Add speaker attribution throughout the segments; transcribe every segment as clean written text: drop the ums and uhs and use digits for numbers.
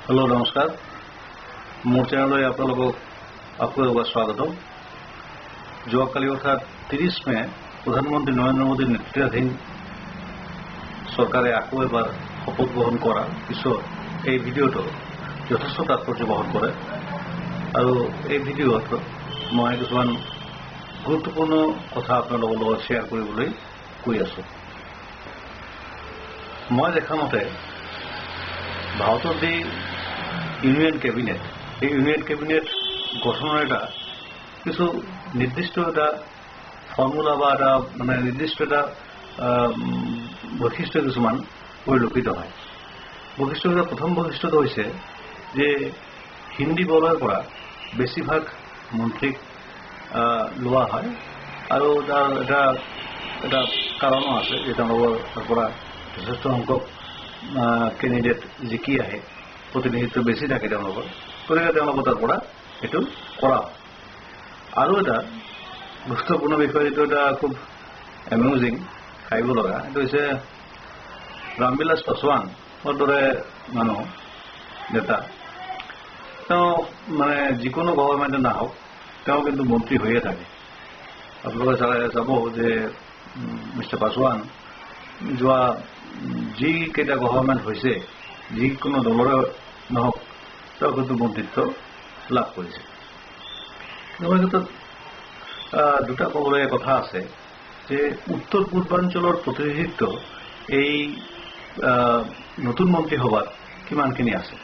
Speaker 1: Hello नमस्कार मोर channel आपलोक आपको एबार स्वागतम जोवाकाली अर्थात 30 मे प्रधानमंत्री नरेंद्र मोदी नेतृत्वाधीन सरकारे आको एबार शपथ ग्रहण करार पिছত এই ভিডিওটো যথেষ্ট তাৎপৰ্য বহন কৰে আৰু এই ভিডিওত মই কিছুমান গুৰুত্বপূৰ্ণ কথা আপোনালোকৰ লগত শ্বেয়াৰ কৰিবলৈ কৈ আছো। মই দেখা মতে ভাৰতৰ যি ইউনিয়ন কেবিনেট এই ইউনিয়ন কেবিনেট গঠনৰ এটা কিছু নিৰ্দিষ্ট এটা ফৰ্মুলা বা এটা মানে নিৰ্দিষ্ট এটা বৈশিষ্ট্য কিছুমান পৰিলক্ষিত হয়। বৈশিষ্ট্যৰ প্ৰথম বৈশিষ্ট্যটো হৈছে যে হিন্দী বলয়ৰ পৰা বেছিভাগ মন্ত্ৰীক লোৱা হয় আৰু তাৰ এটা কাৰণো আছে যে তেওঁলোকৰ পৰা যথেষ্ট সংখ্যক কেণ্ডিডেট জিকি আহে, প্ৰতিনিধিত্ব বেছি থাকে তেওঁলোকৰ, গতিকে তেওঁলোকৰ তাৰ পৰা এইটো কৰা হয়। আৰু এটা গুৰুত্বপূৰ্ণ বিষয় যিটো এটা খুব এমিউজিং খাইব লগা এইটো হৈছে ৰামবিলাস পাছোৱানৰ দৰে মানুহ নেতা তেওঁ মানে যিকোনো গভৰ্ণমেণ্টে নাহক তেওঁ কিন্তু মন্ত্ৰী হৈয়ে থাকে। আপোনালোকে চাব যে মিষ্টাৰ পাছোৱান যোৱা যিকেইটা গভৰ্ণমেণ্ট হৈছে যিকোনো দলৰে নহওক তেওঁ কিন্তু মন্ত্ৰিত্ব লাভ কৰিছে। এই ক্ষেত্ৰত দুটা ক'বলগীয়া কথা আছে যে উত্তৰ পূৰ্বাঞ্চলৰ প্ৰতিনিধিত্ব এই নতুন মন্ত্ৰীসভাত কিমানখিনি আছে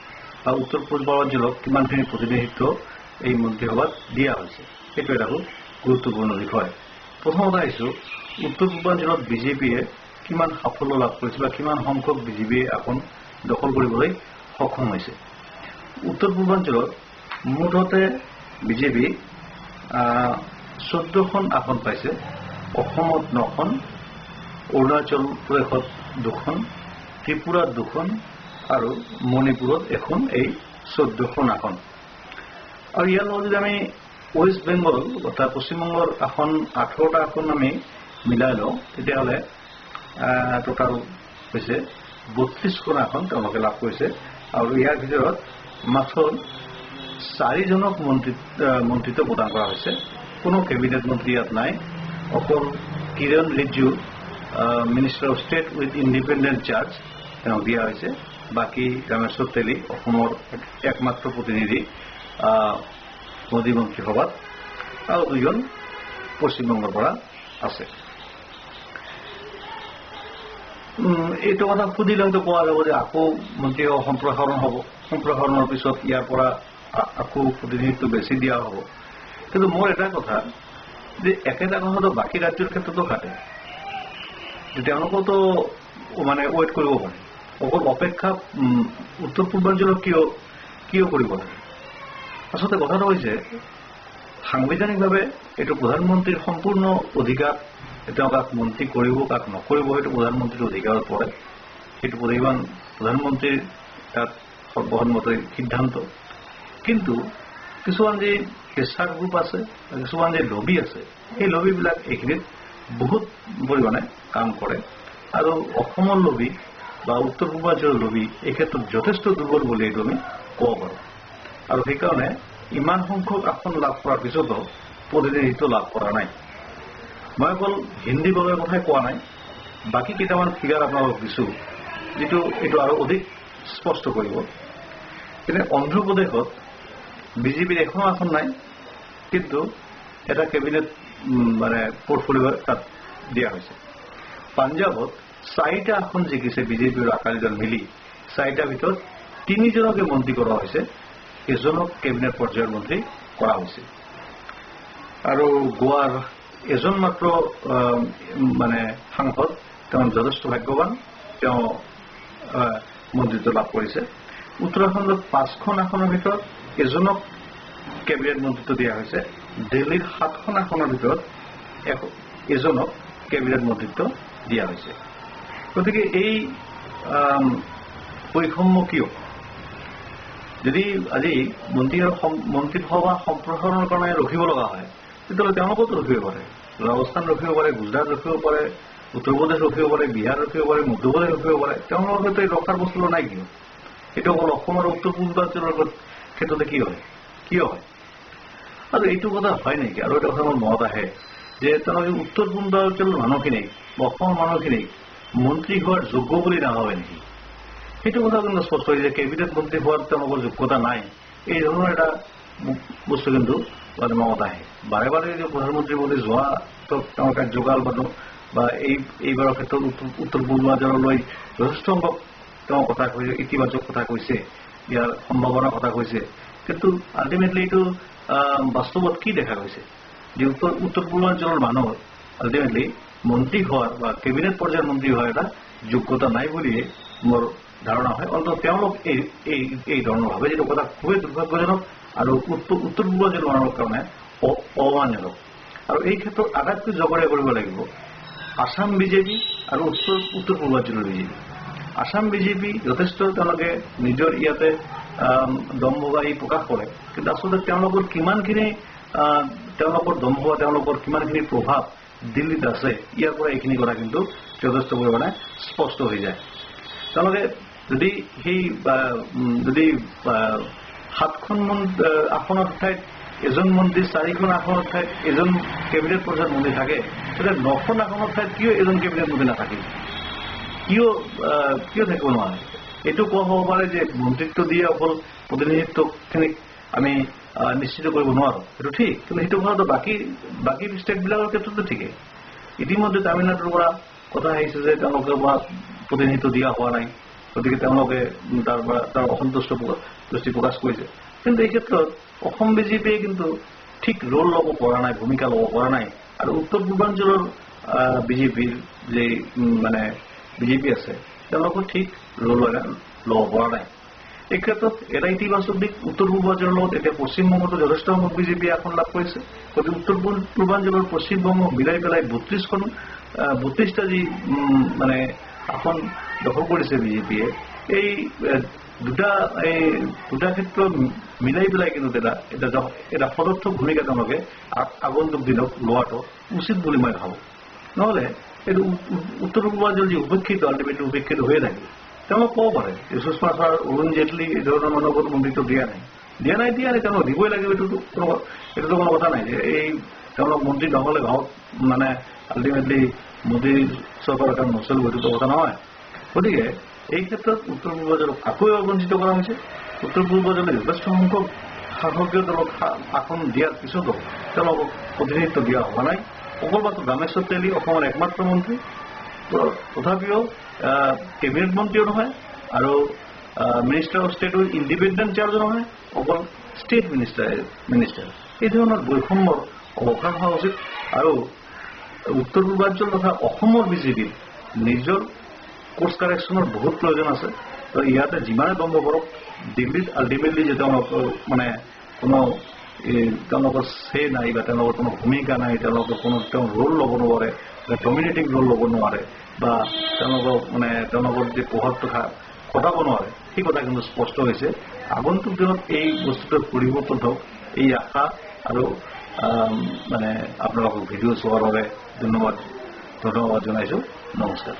Speaker 1: বা উত্তৰ পূৰ্বাঞ্চলক কিমানখিনি প্ৰতিনিধিত্ব এই মন্ত্ৰীসভাত দিয়া হৈছে, সেইটো এটা খুব গুৰুত্বপূৰ্ণ বিষয়। প্ৰথম কথা আহিছো উত্তৰ পূৰ্বাঞ্চলত বিজেপিয়ে কিমান সাফল্য লাভ কৰিছে বা কিমান সংখ্যক বিজেপিয়ে আসন দখল কৰিবলৈ সক্ষম হৈছে। উত্তৰ পূৰ্বাঞ্চলত মুঠতে বিজেপি 14খন আসন পাইছে, অসমত 9খন, অৰুণাচল প্ৰদেশত 2খন, ত্ৰিপুৰাত 2খন আৰু মণিপুৰত এখন, এই 14খন আসন। আৰু ইয়াৰ লগত যদি আমি ৱেষ্ট বেংগল অৰ্থাৎ পশ্চিমবংগৰ আসন 18টা আসন আমি মিলাই লওঁ তেতিয়াহ'লে টোটাল হৈছে 32খন আসন তেওঁলোকে লাভ কৰিছে। আৰু ইয়াৰ ভিতৰত মাত্ৰ 4জনক মন্ত্ৰিত্ব প্ৰদান কৰা হৈছে, কোনো কেবিনেট মন্ত্ৰী ইয়াত নাই। অকল Kiren Rijiju minister of state with independent charge তেওঁক দিয়া হৈছে। বাকী ৰামেশ্বৰ তেলী অসমৰ একমাত্ৰ প্ৰতিনিধি মোদী মন্ত্ৰীসভাত আৰু 2জন পশ্চিমবংগৰ পৰা আছে। এইটো কথা সুধিলে হয়তো কোৱা যাব যে আকৌ মন্ত্ৰী সম্প্ৰসাৰণ হ'ব, সম্প্ৰসাৰণৰ পিছত ইয়াৰ পৰা আকৌ প্ৰতিনিধিত্ব বেছি দিয়া হ'ব। কিন্তু মোৰ এটা কথা যে একেটা কথাটো বাকী ৰাজ্যৰ ক্ষেত্ৰতো খাটে, তেওঁলোকতো মানে ৱেইট কৰিব পাৰে। অকল অপেক্ষা উত্তৰ পূৰ্বাঞ্চলত কিয় কৰিব লাগে? আচলতে কথাটো হৈছে সাংবিধানিকভাৱে এইটো প্ৰধানমন্ত্ৰীৰ সম্পূৰ্ণ অধিকাৰ, তেওঁ কাক মন্ত্ৰী কৰিব কাক নকৰিব সেইটো প্ৰধানমন্ত্ৰীৰ অধিকাৰত পৰে, সেইটো প্ৰধানমন্ত্ৰীৰ তাত সৰ্বসন্মতৰ সিদ্ধান্ত। কিন্তু কিছুমান যি প্ৰেছাৰ গ্ৰুপ আছে, কিছুমান যে লবি আছে, সেই লবিবিলাক এইখিনিত বহুত পৰিমাণে কাম কৰে আৰু অসমৰ লবি বা উত্তৰ পূৰ্বাঞ্চলৰ লবি এই ক্ষেত্ৰত যথেষ্ট দুৰ্বল বুলি এইটো আমি ক'ব পাৰোঁ। আৰু সেইকাৰণে ইমান সংখ্যক আসন লাভ কৰাৰ পিছতো প্ৰতিনিধিত্ব লাভ কৰা নাই। মই অকল হিন্দী বলয়ৰ কথাই কোৱা নাই, বাকী কেইটামান ফিগাৰ আপোনালোকক দিছোঁ যিটো এইটো আৰু অধিক স্পষ্ট কৰিব। যেনে অন্ধ্ৰপ্ৰদেশত বিজেপিৰ এখনো আসন নাই, কিন্তু এটা কেবিনেট মানে পৰ্টফলিঅ' তাত দিয়া হৈছে। পাঞ্জাৱত 4টা আসন জিকিছে বিজেপি আৰু আকালি দল মিলি, 4টাৰ ভিতৰত 3জনকে মন্ত্ৰী কৰা হৈছে, এজনক কেবিনেট পৰ্যায়ৰ মন্ত্ৰী কৰা হৈছে। আৰু গোৱাৰ এজন মাত্ৰ মানে সাংসদ, তেওঁ যথেষ্ট ভাগ্যৱান, তেওঁ মন্ত্ৰিত্ব লাভ কৰিছে। উত্তৰাখণ্ডত 5খন আসনৰ ভিতৰত এজনক কেবিনেট মন্ত্ৰিত্ব দিয়া হৈছে, দিল্লীৰ 7খন আসনৰ ভিতৰত এজনক কেবিনেট মন্ত্ৰিত্ব দিয়া হৈছে। গতিকে এই বৈষম্য কিয়? যদি আজি মন্ত্ৰীসভা সম্প্ৰসাৰণৰ কাৰণে ৰখিব লগা হয় তেতিয়াহ'লে তেওঁলোকতো ৰখিব পাৰে, ৰাজস্থান ৰখিব পাৰে, গুজৰাট ৰখিব পাৰে, উত্তৰ প্ৰদেশ ৰখিব পাৰে, বিহাৰ ৰখিব পাৰে, মধ্যপ্ৰদেশ ৰখিব পাৰে, তেওঁলোকৰ ক্ষেত্ৰত ৰখাৰ বস্তু নাই কিয়? এইটো অকল অসম আৰু উত্তৰ পূৰ্বাঞ্চলৰ ক্ষেত্ৰতে কিয় হয় আৰু এইটো কথা হয় নেকি? আৰু এটা কথা মোৰ মনত আহে যে তেওঁলোকে উত্তৰ পূৰ্বাঞ্চলৰ মানুহখিনিক বা অসমৰ মানুহখিনিক মন্ত্ৰী হোৱাৰ যোগ্য বুলি নাভাবে নেকি? সেইটো কথা কিন্তু স্পষ্ট হয় যে কেবিনেট মন্ত্ৰী হোৱাৰ তেওঁলোকৰ যোগ্যতা নাই, এই ধৰণৰ এটা বস্তু কিন্তু মনত আহে। বাৰে বাৰে যে প্ৰধানমন্ত্ৰী বুলি যোৱা তেওঁৰ কাৰ্যকাল বা এইবাৰৰ ক্ষেত্ৰত উত্তৰ পূৰ্বাঞ্চললৈ যথেষ্ট সংখ্যক তেওঁ কথা কৈছে, ইতিবাচক কথা কৈছে, ইয়াৰ সম্ভাৱনাৰ কথা কৈছে, কিন্তু আল্টিমেটলি এইটো বাস্তৱত কি দেখা গৈছে যে উত্তৰ পূৰ্বাঞ্চলৰ মানুহৰ আল্টিমেটলি মন্ত্ৰী হোৱাৰ বা কেবিনেট পৰ্যায়ৰ মন্ত্ৰী হোৱাৰ এটা যোগ্যতা নাই বুলিয়ে মোৰ ধাৰণা হয়। অন্তত তেওঁলোক এই ধৰণৰ ভাবে, যিটো কথা খুবেই দুৰ্ভাগ্যজনক আৰু উত্তৰ পূৰ্বাঞ্চলৰ মানুহৰ কাৰণে অমানজনক। আৰু এই ক্ষেত্ৰত আটাইতকৈ জগৰীয়া কৰিব লাগিব আসাম বিজেপি আৰু উত্তৰ পূৰ্বাঞ্চলৰ বিজেপি। আসাম বিজেপি যথেষ্ট তেওঁলোকে নিজৰ ইয়াতে দম্ভ বাঢ়ি প্ৰকাশ কৰে, কিন্তু আচলতে তেওঁলোকৰ কিমানখিনি তেওঁলোকৰ দম্ভ, তেওঁলোকৰ কিমানখিনি প্ৰভাৱ দিল্লীত আছে, ইয়াৰ পৰা এইখিনি কথা কিন্তু যথেষ্ট পৰিমাণে স্পষ্ট হৈ যায়। তেওঁলোকে যদি সেই 7খন আসনৰ ঠাইত এজন মন্ত্ৰী, 4খন আসনৰ ঠাইত এজন কেবিনেট পৰ্যায়ৰ মন্ত্ৰী থাকে, তেতিয়া 9খন আসনৰ ঠাইত কিয় এজন কেবিনেট মন্ত্ৰী নাথাকে? কিয় থাকিব নোৱাৰে? এইটো কোৱা হ'ব পাৰে যে মন্ত্ৰিত্ব দিয়ে অকল প্ৰতিনিধিত্বখিনিক আমি নিশ্চিত কৰিব নোৱাৰোঁ, সেইটো ঠিক, কিন্তু সেইটো কথাটো বাকী ষ্টেটবিলাকৰ ক্ষেত্ৰতো ঠিকেই। ইতিমধ্যে তামিলনাডুৰ পৰা কথা আহিছে যে তেওঁলোকে প্ৰতিনিধিত্ব দিয়া হোৱা নাই, গতিকে তেওঁলোকে তাৰ অসন্তুষ্ট দৃষ্টি প্ৰকাশ কৰিছে। কিন্তু এই ক্ষেত্ৰত অসম বিজেপিয়ে কিন্তু ঠিক ৰোল ল'ব পৰা নাই, ভূমিকা ল'ব পৰা নাই, আৰু উত্তৰ পূৰ্বাঞ্চলৰ বিজেপিৰ যে বিজেপি আছে তেওঁলোকৰ ঠিক ৰোল ল'ব পৰা নাই। এই ক্ষেত্ৰত এটা ইতিবাচক দিশ, উত্তৰ পূৰ্বাঞ্চলৰ লগত এতিয়া পশ্চিমবংগতো যথেষ্ট সংখ্যক বিজেপিয়ে আসন লাভ কৰিছে, গতিকে উত্তৰ পূৰ্বাঞ্চলৰ পশ্চিমবংগ মিলাই পেলাই 32টা যি আসন দখল কৰিছে বিজেপিয়ে, এই দুটা ক্ষেত্ৰ মিলাই পেলাই কিন্তু এটা সদৰ্থক ভূমিকা তেওঁলোকে আগন্তুক দিনত লোৱাটো উচিত বুলি মই ভাবোঁ। নহ'লে এইটো উত্তৰ পূৰ্বাঞ্চল যি উপেক্ষিত, আল্টিমেটলি উপেক্ষিত হৈয়ে থাকে। তেওঁলোক ক'ব পাৰে যে সুষমা স্বৰাজ, অৰুণ জেটলী এই ধৰণৰ মানুহক মন্ত্ৰিত্ব দিয়া নাই, তেওঁলোক দিবই লাগিব, এইটোতো কোনো কথা নাই যে তেওঁলোক মন্ত্ৰী নহ'লে গাঁৱত আল্টিমেটলি মোদী চৰকাৰৰ কাম নচলিব, এইটোতো কথা নহয়। গতিকে এই ক্ষেত্ৰত উত্তৰ পূৰ্বাঞ্চলক আকৌ বঞ্চিত কৰা হৈছে। উত্তৰ পূৰ্বাঞ্চলে যথেষ্ট সংখ্যক শাসকীয় দলক আসন দিয়াৰ পিছতো তেওঁলোকক প্ৰতিনিধিত্ব দিয়া হোৱা নাই। অকল মাত্ৰ ৰামেশ্বৰ তেলী অসমৰ একমাত্ৰ মন্ত্ৰী, তথাপিও কেবিনেট মন্ত্ৰীও নহয়, আৰু মিনিষ্টাৰ অফ ষ্টেটৰ ইণ্ডিপেণ্ডেণ্ট চাৰ্জো নহয়, অকল ষ্টেট মিনিষ্টাৰ। এই ধৰণৰ বৈষম্যৰ অৱসান হোৱা উচিত। আৰু উত্তৰ পূৰ্বাঞ্চল তথা অসমৰ বিজেপিৰ নিজৰ কোৰ্চ কাৰেকশ্যনৰ বহুত প্ৰয়োজন আছে। আৰু ইয়াতে যিমানে দম্ভ কৰক, দিল্লীত আল্টিমেটলি যে তেওঁলোকৰ কোনো তেওঁলোকৰ চে নাই বা তেওঁলোকৰ কোনো ভূমিকা নাই, তেওঁলোকৰ তেওঁ ৰোল ল'ব নোৱাৰে, ডমিনেটিং ৰোল ল'ব নোৱাৰে, বা তেওঁলোকৰ যে প্ৰভাৱটো ঘটাব নোৱাৰে, সেই কথা কিন্তু স্পষ্ট হৈছে। আগন্তুক দিনত এই বস্তুটোৰ পৰিৱৰ্তন হওক, এই আশা আৰু আপোনালোকক ভিডিঅ' চোৱাৰ বাবে ধন্যবাদ জনাইছোঁ। নমস্কাৰ।